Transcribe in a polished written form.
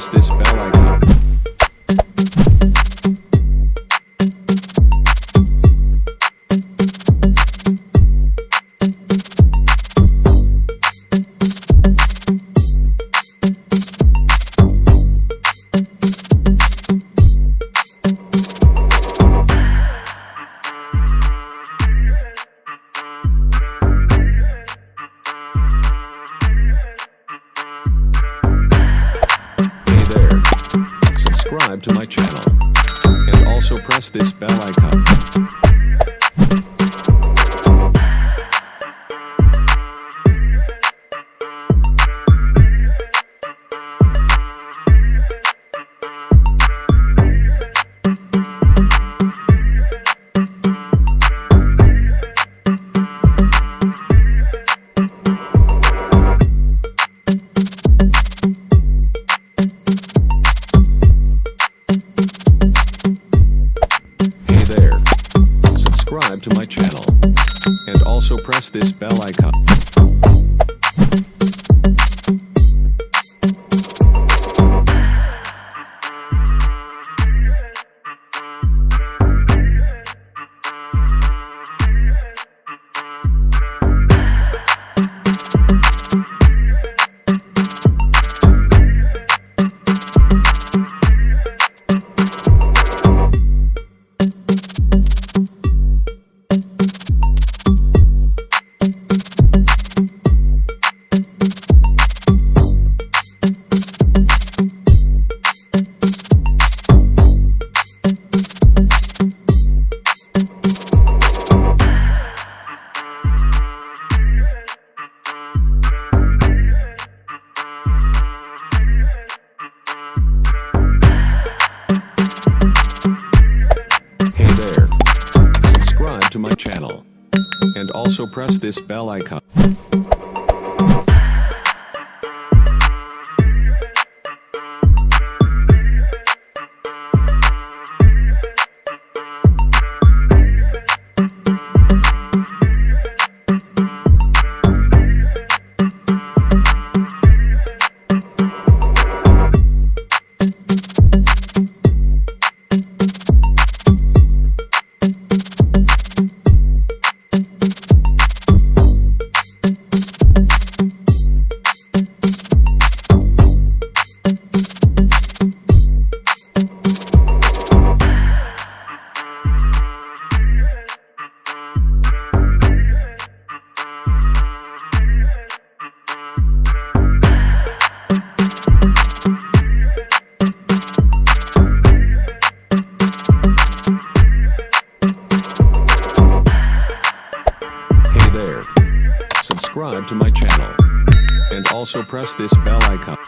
press this bell icon. Subscribe to my channel and also press this bell icon. Subscribe to my channel and also press this bell icon. To my channel and also press this bell icon. Subscribe to my channel and also press this bell icon.